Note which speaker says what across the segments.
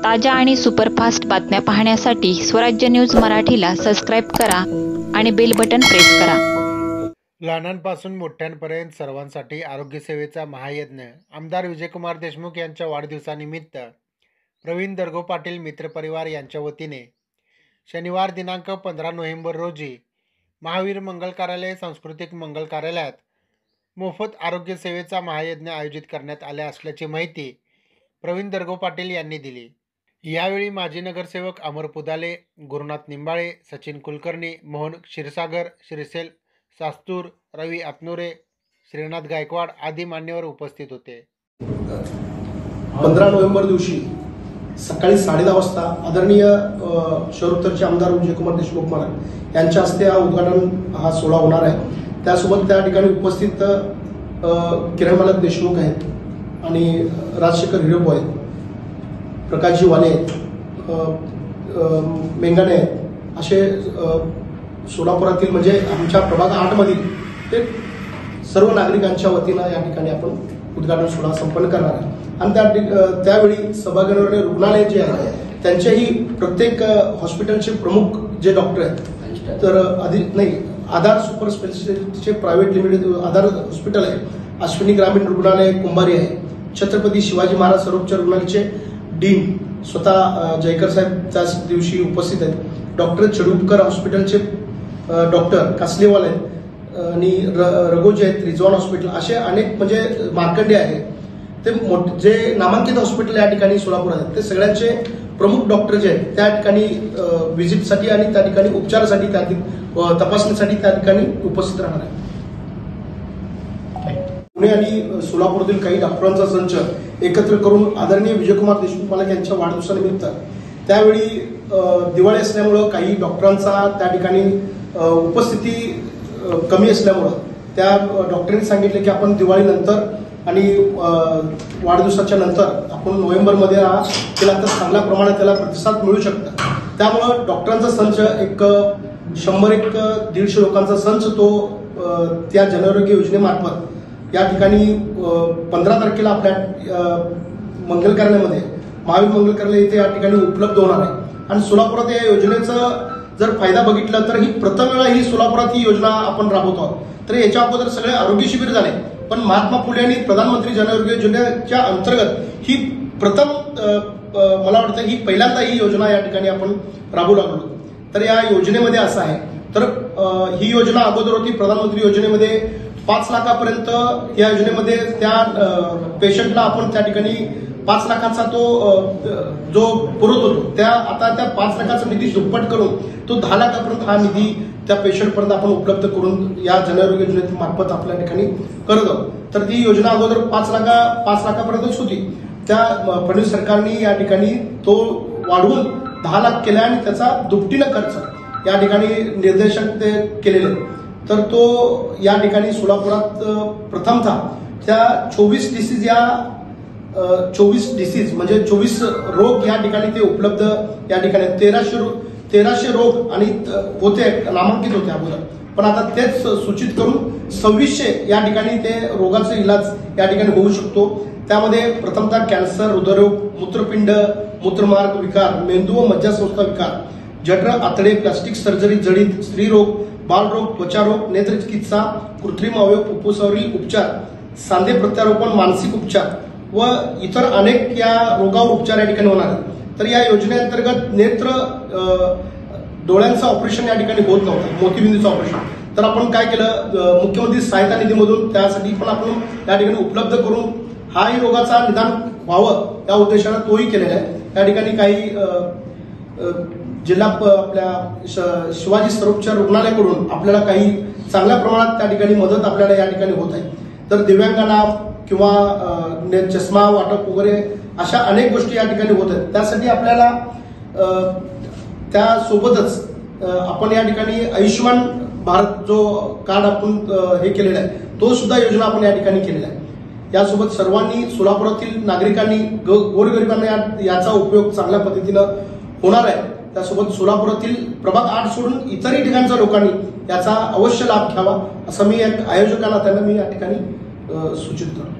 Speaker 1: ताज्या आणि सुपरफास्ट बातम्या पाहण्यासाठी स्वराज्य न्यूज मराठीला सबस्क्राईब करा आणि बेल बटन प्रेस करा।
Speaker 2: लहानांपासून मोठ्यांपर्यंत सर्वांसाठी आरोग्य सेवेचा महायज्ञ आमदार विजयकुमार देशमुख यांच्या वाढदिवसानिमित्त प्रवीण दर्गो पाटील मित्रपरिवार यांच्या वतीने शनिवार दिनांक 15 नोव्हेंबर रोजी महावीर मंगल कार्यालय सांस्कृतिक मंगल कार्यालयात मोफत आरोग्य सेवेचा महायज्ञ आयोजित करण्यात आले असल्याची माहिती प्रवीण दर्गो पाटील यांनी दिली। यावेळी माजी नगरसेवक अमर पुदाले, गुरुनाथ निंबाळे, सचिन कुलकर्णी, मोहन क्षीरसागर, श्रीसेल सास्तूर, रवी आतनुरे, श्रीनाथ गायकवाड आदी मान्यवर उपस्थित होते।
Speaker 3: 15 नोव्हेंबर दिवशी सकाळी 10:30 वाजता आदरणीय शहरोत्तरचे आमदार विजयकुमार देशमुख महाराज यांच्या हस्ते हा उद्घाटन हा सोहळा होणार आहे। त्यासोबत त्या ठिकाणी उपस्थित किरणमालक देशमुख आहेत आणि राजशेखर हिरेबो आहेत, प्रकाशजी वाले आहेत, मेंगाणे आहेत, असे सोलापुरातील म्हणजे आमच्या प्रभाग 8 मधील ते सर्व नागरिकांच्या वतीनं या ठिकाणी आपण उद्घाटन सोहळा संपन्न करणार आहे। आणि त्यावेळी सभागृह रुग्णालय जे आहे त्यांचेही प्रत्येक हॉस्पिटलचे प्रमुख जे डॉक्टर आहेत तर आधार सुपर स्पेशालिटीचे प्रायव्हेट लिमिटेड आधार हॉस्पिटल आहे, अश्विनी ग्रामीण रुग्णालय कुंभारी आहे, छत्रपती शिवाजी महाराज सर्वोपचार रुग्णालयाचे डीन स्वतः जयकर साहेब त्याच दिवशी उपस्थित आहेत, डॉक्टर चडूपकर हॉस्पिटलचे डॉक्टर कासलेवाल आहेत आणि रघोजी आहेत, रिजवान हॉस्पिटल, असे अनेक म्हणजे मार्कंडे आहे ते जे नामांकित हॉस्पिटल या ठिकाणी सोलापूर आहेत ते सगळ्यांचे प्रमुख डॉक्टर जे आहेत त्या ठिकाणी व्हिजिटसाठी आणि त्या ठिकाणी उपचारासाठी त्या तपासणीसाठी त्या ठिकाणी उपस्थित राहणार आहे। पुणे आणि सोलापूरातील काही डॉक्टरांचा संच एकत्र करून आदरणीय विजयकुमार देशमुख महाराज यांच्या वाढदिवसानिमित्त त्यावेळी दिवाळी असल्यामुळं काही डॉक्टरांचा त्या ठिकाणी उपस्थिती कमी असल्यामुळं त्या डॉक्टरांनी सांगितले की आपण दिवाळीनंतर आणि वाढदिवसाच्या नंतर आपण नोव्हेंबरमध्ये केला तर चांगल्या प्रमाणात त्याला प्रतिसाद मिळू शकतो। त्यामुळं डॉक्टरांचा संच एक 100-150 लोकांचा संच तो त्या जनआरोग्य योजनेमार्फत या ठिकाणी 15 तारखेला आपल्या मंगल कार्यालयामध्ये महावीर मंगल कार्यालय इथे या ठिकाणी उपलब्ध होणार आहे। आणि सोलापुरात या योजनेचा जर फायदा बघितला तर ही प्रथम वेळा ही सोलापुरात ही योजना आपण राबवतो आहोत। तर याच्या अगोदर सगळे आरोग्य शिबिर झाले, पण महात्मा फुले आणि प्रधानमंत्री जनआरोग्य योजनेच्या अंतर्गत ही प्रथम मला वाटतं ही पहिल्यांदा ही योजना या ठिकाणी आपण राबवू लागलो। तर या योजनेमध्ये असं आहे तर ही योजना अगोदर होती प्रधानमंत्री योजनेमध्ये 5 लाखापर्यंत या योजनेमध्ये त्या पेशंटला आपण त्या ठिकाणी 5 लाखाचा तो जो पुरवत होतो त्या आता त्या 5 लाखाचा निधी दुप्पट करून तो 10 लाखापर्यंत हा निधी त्या पेशंटपर्यंत आपण उपलब्ध करून या जनआरोग्य योजनेमार्फत आपल्या ठिकाणी करत आहोत। तर ती योजना अगोदर 5 लाखापर्यंतच होती, त्या फडणवीस सरकारने या ठिकाणी तो वाढवून 10 लाख केला आणि त्याचा दुपटीनं खर्च या ठिकाणी निर्देशक ते केलेले। तर तो या ठिकाणी सोलापुरात प्रथमतः त्या 24 डिसीज म्हणजे 24 रोग या ठिकाणी ते उपलब्ध या ठिकाणी 1300 रोग आणि होते नामांकित होते अगोदर, पण आता तेच सूचित करून 2600 या ठिकाणी ते रोगाचा इलाज या ठिकाणी होऊ शकतो। त्यामध्ये प्रथमतः कॅन्सर, हृदयरोग, मूत्रपिंड मूत्रमार्ग विकार, मेंदू व मज्जासंस्था विकार, जठर आतडे, प्लास्टिक सर्जरी, जडीत, स्त्रीरोग, बालरोग, त्वचारोग, नेत्रचिकित्सा, कृत्रिम अवयव फुफ्फुसावरील उपचार, सांधे प्रत्यारोपण, मानसिक उपचार व इतर अनेक या रोगावर उपचार या ठिकाणी होणार आहेत। तर या योजनेअंतर्गत नेत्र डोळ्यांचं ऑपरेशन या ठिकाणी होत नव्हतं, मोतीबिंदूचं ऑपरेशन, तर आपण काय केलं मुख्यमंत्री सहायता निधीमधून त्यासाठी पण आपण या ठिकाणी उपलब्ध करून हाही रोगाचा निदान व्हावं या उद्देशाने तोही केलेला आहे। या ठिकाणी काही जिल्हा आपल्या शिवाजी सर्वोपचार रुग्णालयाकडून आपल्याला काही चांगल्या प्रमाणात त्या ठिकाणी मदत आपल्याला या ठिकाणी होत आहे। तर दिव्यांगांना किंवा चष्मा वाटप वगैरे अशा अनेक गोष्टी या ठिकाणी होत आहेत। त्यासाठी आपल्याला त्यासोबतच आपण या ठिकाणी आयुष्यमान भारत जो कार्ड आपण हे केलेला आहे तो सुद्धा योजना आपण या ठिकाणी केलेला आहे। यासोबत सर्वांनी सोलापुरातील नागरिकांनी गोरगरिबांना याचा उपयोग चांगल्या पद्धतीनं होणार आहे। त्यासोबत सोलापुरातील प्रभाग 8 सोडून इतरही ठिकाणच्या लोकांनी याचा अवश्य लाभ घ्यावा असं मी आयोजकांना त्यांना मी या ठिकाणी सूचित करतो।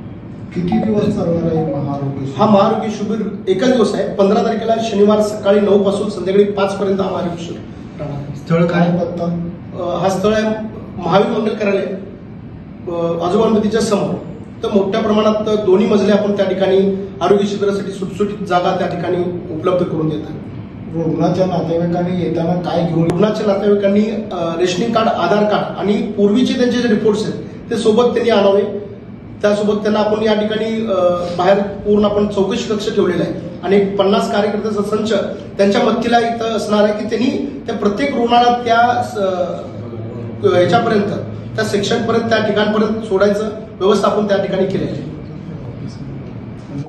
Speaker 4: किती दिवस चालणार आहे महाआरोग्य शिबिर?
Speaker 3: हा महाआरोग्य शिबिर एकच दिवस आहे. 15 तारखेला शनिवार सकाळी 9 पासून संध्याकाळी 5 पर्यंत हा महाआरोग्य शिबिर राहणार आहे.
Speaker 4: स्थळ काय पत्ता?
Speaker 3: हा स्थळ आहे महावीर मंगल कार्यालय आजोबा गणपतीच्या समोर. तर मोठ्या प्रमाणात दोन्ही मजले आपण त्या ठिकाणी आरोग्य शिबिरासाठी सुटसुटीत जागा त्या ठिकाणी उपलब्ध करून देत आहे.
Speaker 4: रुग्णाच्या नातेवाईकांनी येताना काय घेऊन?
Speaker 3: रुग्णाच्या नातेवाईकांनी रेशनिंग कार्ड, आधार कार्ड आणि पूर्वीचे त्यांचे जे रिपोर्ट्स आहेत ते सोबत त्यांनी आणावे. त्यासोबत त्यांना आपण या ठिकाणी बाहेर पूर्ण आपण चौकशी कक्ष ठेवलेला आहे आणि 50 कार्यकर्त्याचा संच त्यांच्या मदतीला इथं असणार आहे की त्यांनी त्या प्रत्येक रुग्णाला त्या ह्याच्यापर्यंत त्या सेक्शनपर्यंत त्या ठिकाणपर्यंत सोडायचं व्यवस्था आपण त्या ठिकाणी केलेली आहे.